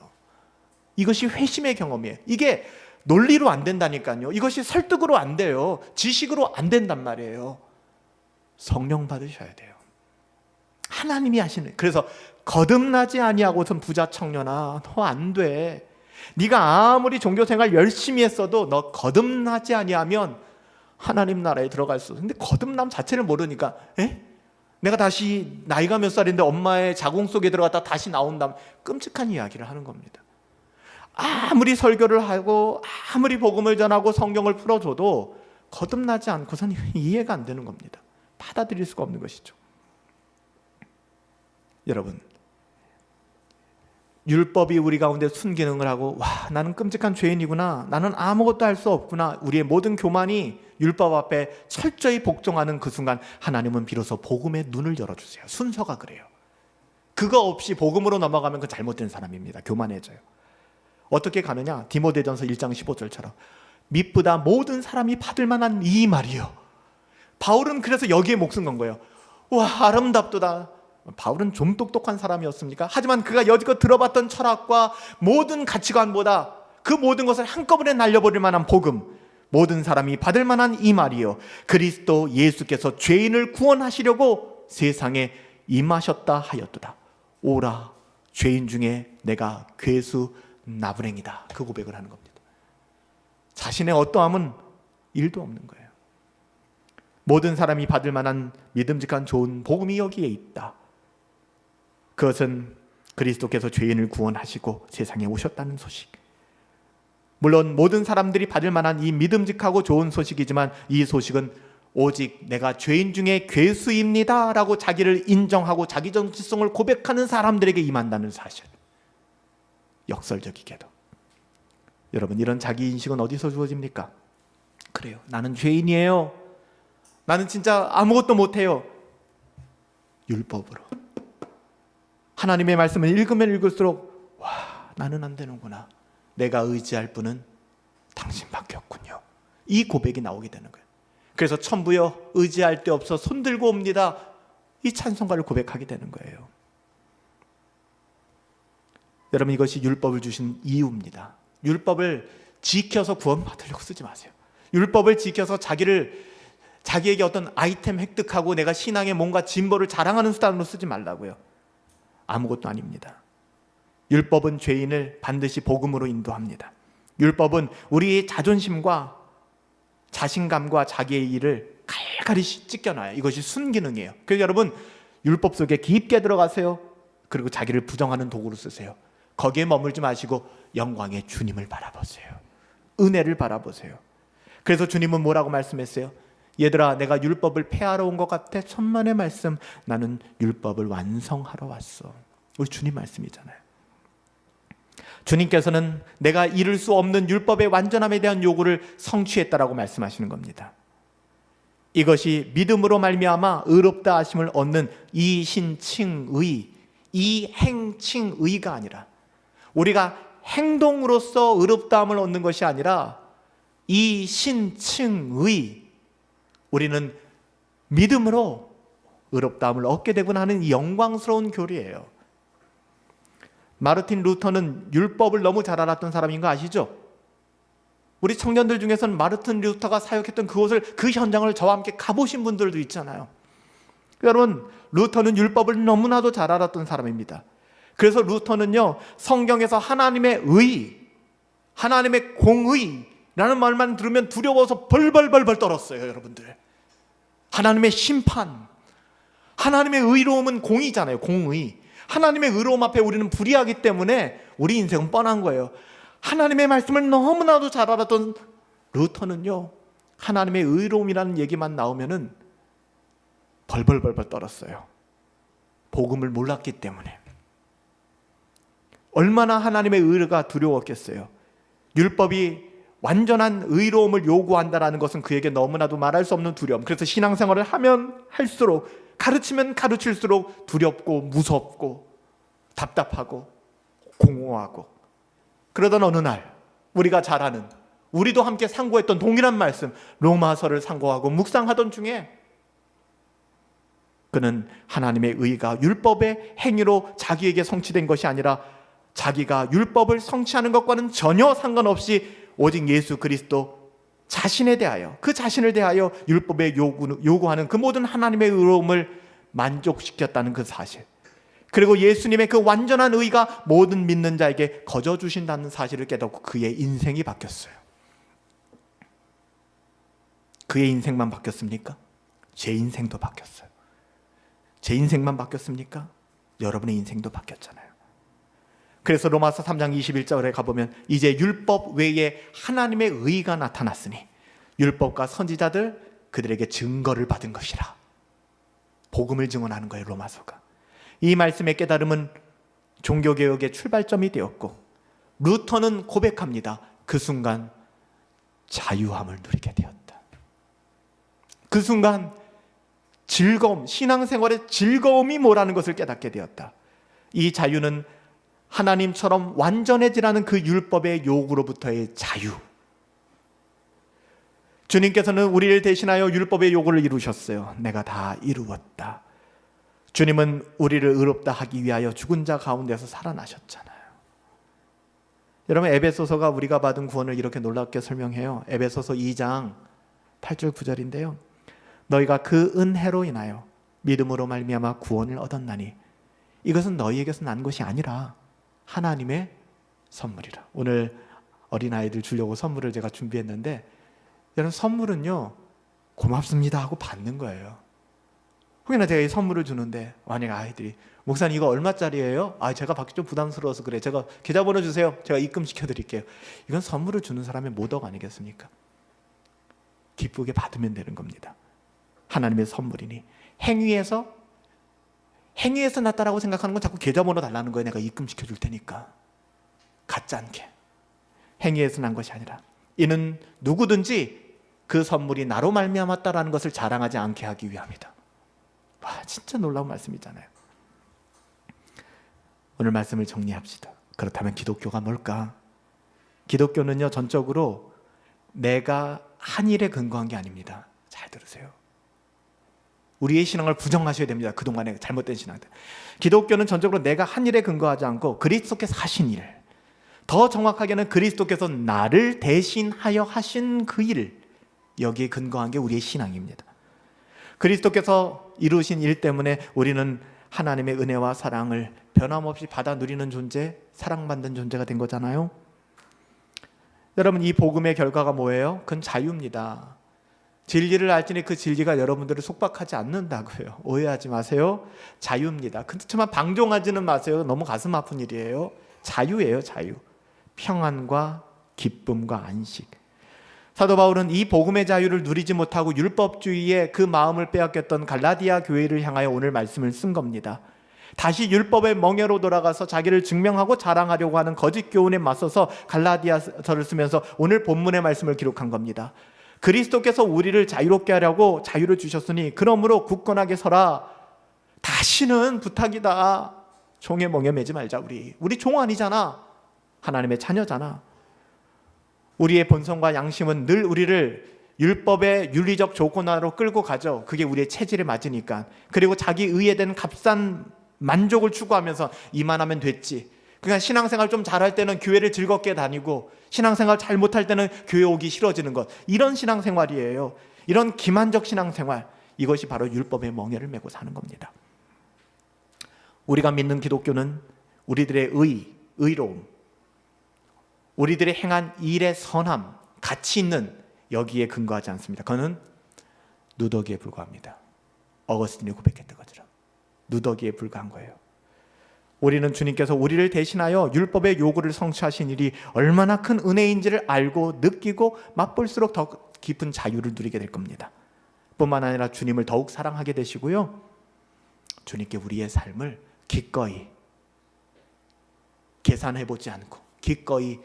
이것이 회심의 경험이에요. 이게 논리로 안 된다니까요. 이것이 설득으로 안 돼요. 지식으로 안 된단 말이에요. 성령 받으셔야 돼요. 하나님이 하시는. 그래서 거듭나지 아니하고선 부자 청년아, 너 안 돼. 네가 아무리 종교생활 열심히 했어도 너 거듭나지 아니하면 하나님 나라에 들어갈 수 없어. 근데 거듭남 자체를 모르니까 내가 다시 나이가 몇 살인데 엄마의 자궁 속에 들어갔다 다시 나온다면 끔찍한 이야기를 하는 겁니다. 아무리 설교를 하고 아무리 복음을 전하고 성경을 풀어줘도 거듭나지 않고서는 이해가 안 되는 겁니다. 받아들일 수가 없는 것이죠. 여러분, 율법이 우리 가운데 순기능을 하고 나는 끔찍한 죄인이구나, 나는 아무것도 할 수 없구나, 우리의 모든 교만이 율법 앞에 철저히 복종하는 그 순간 하나님은 비로소 복음의 눈을 열어주세요. 순서가 그래요. 그거 없이 복음으로 넘어가면 그 잘못된 사람입니다. 교만해져요. 어떻게 가느냐? 디모데전서 1장 15절처럼 미쁘다 모든 사람이 받을 만한 이 말이요. 바울은 그래서 여기에 목숨 건 거예요. 아름답도다. 바울은 좀 똑똑한 사람이었습니까? 하지만 그가 여지껏 들어봤던 철학과 모든 가치관보다 그 모든 것을 한꺼번에 날려버릴 만한 복음, 모든 사람이 받을 만한 이 말이요, 그리스도 예수께서 죄인을 구원하시려고 세상에 임하셨다 하였도다. 오라, 죄인 중에 내가 괴수 나부랭이다. 그 고백을 하는 겁니다. 자신의 어떠함은 일도 없는 거예요. 모든 사람이 받을 만한 믿음직한 좋은 복음이 여기에 있다. 그것은 그리스도께서 죄인을 구원하시고 세상에 오셨다는 소식. 물론 모든 사람들이 받을 만한 이 믿음직하고 좋은 소식이지만 이 소식은 오직 내가 죄인 중에 괴수입니다 라고 자기를 인정하고 자기 정체성을 고백하는 사람들에게 임한다는 사실. 역설적이게도. 여러분, 이런 자기 인식은 어디서 주어집니까? 그래요, 나는 죄인이에요. 나는 진짜 아무것도 못해요. 율법으로. 하나님의 말씀을 읽으면 읽을수록 나는 안 되는구나. 내가 의지할 분은 당신밖에 없군요. 이 고백이 나오게 되는 거예요. 그래서 천부여 의지할 데 없어 손들고 옵니다. 이 찬송가를 고백하게 되는 거예요. 여러분, 이것이 율법을 주신 이유입니다. 율법을 지켜서 구원받으려고 쓰지 마세요. 율법을 지켜서 자기에게 어떤 아이템 획득하고 내가 신앙에 뭔가 진보를 자랑하는 수단으로 쓰지 말라고요. 아무것도 아닙니다. 율법은 죄인을 반드시 복음으로 인도합니다. 율법은 우리의 자존심과 자신감과 자기의 일을 칼칼이 찢겨놔요. 이것이 순기능이에요. 그래서 여러분, 율법 속에 깊게 들어가세요. 그리고 자기를 부정하는 도구로 쓰세요. 거기에 머물지 마시고 영광의 주님을 바라보세요. 은혜를 바라보세요. 그래서 주님은 뭐라고 말씀했어요? 얘들아, 내가 율법을 폐하러 온 것 같아? 천만의 말씀, 나는 율법을 완성하러 왔어. 우리 주님 말씀이잖아요. 주님께서는 내가 이룰 수 없는 율법의 완전함에 대한 요구를 성취했다라고 말씀하시는 겁니다. 이것이 믿음으로 말미암아 의롭다 하심을 얻는 이신칭의, 이행칭의가 아니라, 우리가 행동으로서 의롭다함을 얻는 것이 아니라 이신칭의, 우리는 믿음으로 의롭다함을 얻게 되구나 하는 이 영광스러운 교리예요. 마르틴 루터는 율법을 너무 잘 알았던 사람인 거 아시죠? 우리 청년들 중에서는 마르틴 루터가 사역했던 그곳을, 그 현장을 저와 함께 가보신 분들도 있잖아요. 여러분, 루터는 율법을 너무나도 잘 알았던 사람입니다. 그래서 루터는요, 성경에서 하나님의 의, 하나님의 공의라는 말만 들으면 두려워서 벌벌벌벌 떨었어요. 여러분들, 하나님의 심판, 하나님의 의로움은 공의잖아요. 공의. 하나님의 의로움 앞에 우리는 불의하기 때문에 우리 인생은 뻔한 거예요. 하나님의 말씀을 너무나도 잘 알았던 루터는요, 하나님의 의로움이라는 얘기만 나오면은 벌벌벌벌 떨었어요. 복음을 몰랐기 때문에. 얼마나 하나님의 의가 두려웠겠어요. 율법이 완전한 의로움을 요구한다는 것은 그에게 너무나도 말할 수 없는 두려움. 그래서 신앙생활을 하면 할수록, 가르치면 가르칠수록 두렵고 무섭고 답답하고 공허하고, 그러던 어느 날 우리가 잘 아는, 우리도 함께 상고했던 동일한 말씀 로마서를 상고하고 묵상하던 중에 그는 하나님의 의가 율법의 행위로 자기에게 성취된 것이 아니라 자기가 율법을 성취하는 것과는 전혀 상관없이 오직 예수 그리스도 자신에 대하여, 그 자신을 대하여 율법에 요구하는 그 모든 하나님의 의로움을 만족시켰다는 그 사실, 그리고 예수님의 그 완전한 의가 모든 믿는 자에게 거저 주신다는 사실을 깨닫고 그의 인생이 바뀌었어요. 그의 인생만 바뀌었습니까? 제 인생도 바뀌었어요. 제 인생만 바뀌었습니까? 여러분의 인생도 바뀌었잖아요. 그래서 로마서 3장 21절에 가보면 이제 율법 외에 하나님의 의가 나타났으니 율법과 선지자들 그들에게 증거를 받은 것이라. 복음을 증언하는 거예요, 로마서가. 이 말씀의 깨달음은 종교개혁의 출발점이 되었고, 루터는 고백합니다. 그 순간 자유함을 누리게 되었다. 그 순간 즐거움, 신앙생활의 즐거움이 뭐라는 것을 깨닫게 되었다. 이 자유는 하나님처럼 완전해지라는 그 율법의 요구로부터의 자유. 주님께서는 우리를 대신하여 율법의 요구를 이루셨어요. 내가 다 이루었다. 주님은 우리를 의롭다 하기 위하여 죽은 자 가운데서 살아나셨잖아요. 여러분, 에베소서가 우리가 받은 구원을 이렇게 놀랍게 설명해요. 에베소서 2장 8절 9절인데요. 너희가 그 은혜로 인하여 믿음으로 말미암아 구원을 얻었나니 이것은 너희에게서 난 것이 아니라 하나님의 선물이라. 오늘 어린아이들 주려고 선물을 제가 준비했는데, 여러분, 선물은요, 고맙습니다 하고 받는 거예요. 혹여나 제가 이 선물을 주는데 만약 아이들이 목사님 이거 얼마짜리예요? 제가 받기 좀 부담스러워서 그래. 제가 계좌번호 주세요. 제가 입금시켜 드릴게요. 이건 선물을 주는 사람의 모덕 아니겠습니까? 기쁘게 받으면 되는 겁니다. 하나님의 선물이니 행위에서 났다라고 생각하는 건 자꾸 계좌번호 달라는 거예요. 내가 입금시켜 줄 테니까. 같지 않게. 행위에서 난 것이 아니라 이는 누구든지 그 선물이 나로 말미암았다라는 것을 자랑하지 않게 하기 위함이다. 와, 진짜 놀라운 말씀이잖아요. 오늘 말씀을 정리합시다. 그렇다면 기독교가 뭘까? 기독교는요, 전적으로 내가 한 일에 근거한 게 아닙니다. 잘 들으세요. 우리의 신앙을 부정하셔야 됩니다. 그동안의 잘못된 신앙들. 기독교는 전적으로 내가 한 일에 근거하지 않고 그리스도께서 하신 일, 더 정확하게는 그리스도께서 나를 대신하여 하신 그 일, 여기에 근거한 게 우리의 신앙입니다. 그리스도께서 이루신 일 때문에 우리는 하나님의 은혜와 사랑을 변함없이 받아 누리는 존재, 사랑받는 존재가 된 거잖아요. 여러분, 이 복음의 결과가 뭐예요? 그건 자유입니다. 진리를 알지니 그 진리가 여러분들을 속박하지 않는다고요. 오해하지 마세요. 자유입니다. 그렇지만 방종하지는 마세요. 너무 가슴 아픈 일이에요. 자유예요, 자유. 평안과 기쁨과 안식. 사도 바울은 이 복음의 자유를 누리지 못하고 율법주의에 그 마음을 빼앗겼던 갈라디아 교회를 향하여 오늘 말씀을 쓴 겁니다. 다시 율법의 멍에로 돌아가서 자기를 증명하고 자랑하려고 하는 거짓 교훈에 맞서서 갈라디아서를 쓰면서 오늘 본문의 말씀을 기록한 겁니다. 그리스도께서 우리를 자유롭게 하려고 자유를 주셨으니 그러므로 굳건하게 서라. 다시는 부탁이다. 종의 멍에 매지 말자. 우리 종 아니잖아. 하나님의 자녀잖아. 우리의 본성과 양심은 늘 우리를 율법의 윤리적 조건화로 끌고 가죠. 그게 우리의 체질에 맞으니까. 그리고 자기 의에 대한 값싼 만족을 추구하면서 이만하면 됐지. 그러니까 신앙생활 좀 잘할 때는 교회를 즐겁게 다니고 신앙생활 잘 못할 때는 교회 오기 싫어지는 것. 이런 신앙생활이에요. 이런 기만적 신앙생활. 이것이 바로 율법의 멍에를 메고 사는 겁니다. 우리가 믿는 기독교는 우리들의 의로움, 우리들이 행한 일의 선함, 가치 있는 여기에 근거하지 않습니다. 그거는 누더기에 불과합니다. 어거스틴이 고백했던 것처럼 누더기에 불과한 거예요. 우리는 주님께서 우리를 대신하여 율법의 요구를 성취하신 일이 얼마나 큰 은혜인지를 알고 느끼고 맛볼수록 더 깊은 자유를 누리게 될 겁니다. 뿐만 아니라 주님을 더욱 사랑하게 되시고요, 주님께 우리의 삶을 기꺼이 계산해보지 않고 기꺼이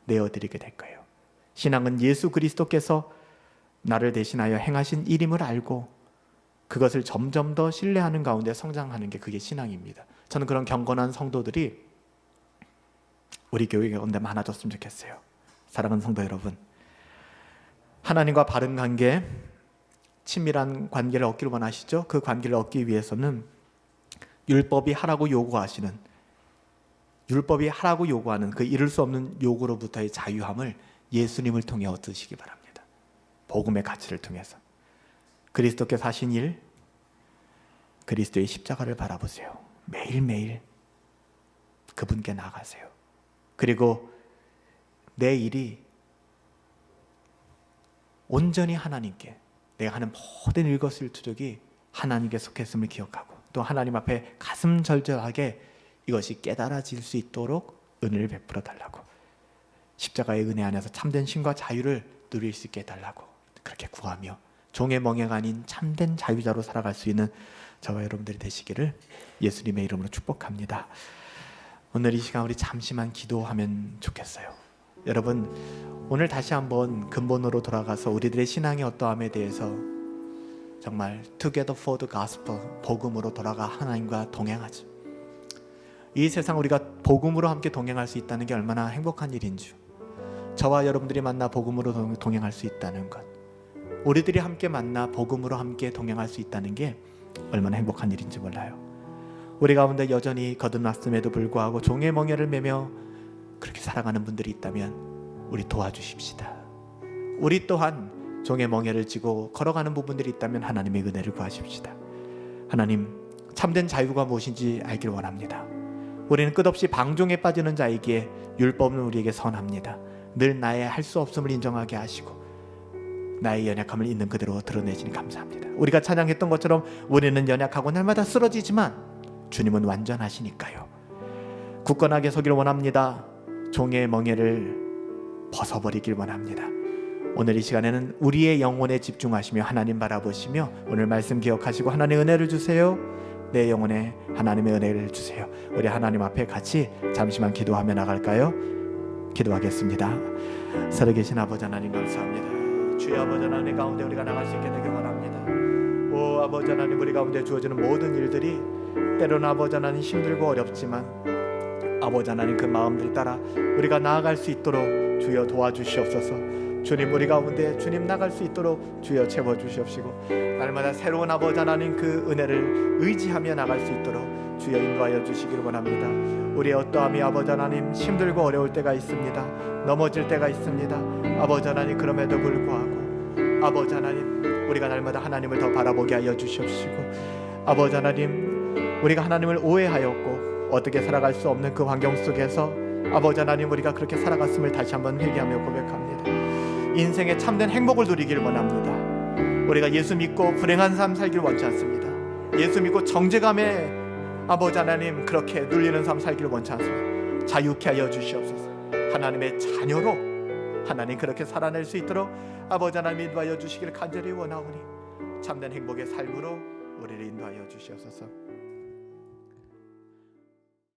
내어드리게 될 거예요. 신앙은 예수 그리스도께서 나를 대신하여 행하신 일임을 알고 그것을 점점 더 신뢰하는 가운데 성장하는 게 그게 신앙입니다. 저는 그런 경건한 성도들이 우리 교회 가운데 많아졌으면 좋겠어요. 사랑하는 성도 여러분, 하나님과 바른 관계, 친밀한 관계를 얻기를 원하시죠? 그 관계를 얻기 위해서는 율법이 하라고 요구하는 그 이룰 수 없는 요구로부터의 자유함을 예수님을 통해 얻으시기 바랍니다. 복음의 가치를 통해서 그리스도께서 하신 일, 그리스도의 십자가를 바라보세요. 매일매일 그분께 나아가세요. 그리고 내 일이 온전히 하나님께, 내가 하는 모든 일거수일투족이 하나님께 속했음을 기억하고 또 하나님 앞에 가슴 절절하게 이것이 깨달아질 수 있도록 은혜를 베풀어 달라고, 십자가의 은혜 안에서 참된 신과 자유를 누릴 수 있게 해달라고 그렇게 구하며 종의 멍에가 아닌 참된 자유자로 살아갈 수 있는 저와 여러분들이 되시기를 예수님의 이름으로 축복합니다. 오늘 이 시간 우리 잠시만 기도하면 좋겠어요. 여러분, 오늘 다시 한번 근본으로 돌아가서 우리들의 신앙의 어떠함에 대해서 정말 Together for the Gospel, 복음으로 돌아가 하나님과 동행하죠. 이 세상 우리가 복음으로 함께 동행할 수 있다는 게 얼마나 행복한 일인 줄, 저와 여러분들이 만나 복음으로 동행할 수 있다는 것, 우리들이 함께 만나 복음으로 함께 동행할 수 있다는 게 얼마나 행복한 일인지 몰라요. 우리 가운데 여전히 거듭났음에도 불구하고 종의 멍에를 매며 그렇게 살아가는 분들이 있다면 우리 도와주십시다. 우리 또한 종의 멍에를 쥐고 걸어가는 부분들이 있다면 하나님의 은혜를 구하십시다. 하나님, 참된 자유가 무엇인지 알길 원합니다. 우리는 끝없이 방종에 빠지는 자에게 율법은 우리에게 선합니다. 늘 나의 할 수 없음을 인정하게 하시고 나의 연약함을 있는 그대로 드러내시니 감사합니다. 우리가 찬양했던 것처럼 우리는 연약하고 날마다 쓰러지지만 주님은 완전하시니까요. 굳건하게 서길 원합니다. 종의 멍에를 벗어버리길 원합니다. 오늘 이 시간에는 우리의 영혼에 집중하시며 하나님 바라보시며 오늘 말씀 기억하시고 하나님의 은혜를 주세요. 내 영혼에 하나님의 은혜를 주세요. 우리 하나님 앞에 같이 잠시만 기도하며 나갈까요? 기도하겠습니다. 살아계신 아버지 하나님 감사합니다. 주여 아버지 하나님 가운데 우리가 나갈 수 있게 되길 원합니다. 오 아버지 하나님, 우리 가운데 주어지는 모든 일들이 때로는 아버지 하나님 힘들고 어렵지만 아버지 하나님 그 마음들 따라 우리가 나아갈 수 있도록 주여 도와주시옵소서. 주님, 우리 가운데 주님 나갈 수 있도록 주여 채워주시옵시고 날마다 새로운 아버지 하나님 그 은혜를 의지하며 나갈 수 있도록 주여 인도하여 주시기를 원합니다. 우리의 어떠함이 아버지 하나님 힘들고 어려울 때가 있습니다. 넘어질 때가 있습니다. 아버지 하나님, 그럼에도 불구하고 아버지 하나님, 우리가 날마다 하나님을 더 바라보게 하여 주시옵시고 아버지 하나님, 우리가 하나님을 오해하였고 어떻게 살아갈 수 없는 그 환경 속에서 아버지 하나님, 우리가 그렇게 살아갔음을 다시 한번 회개하며 고백합니다. 인생의 참된 행복을 누리기를 원합니다. 우리가 예수 믿고 불행한 삶 살기를 원치 않습니다. 예수 믿고 정죄감에 아버지 하나님 그렇게 눌리는 삶 살기를 원치 않습니다. 자유케 하여 주시옵소서. 하나님의 자녀로 하나님 그렇게 살아낼 수 있도록 아버지 하나님 인도하여 주시길 간절히 원하오니 참된 행복의 삶으로 우리를 인도하여 주시옵소서.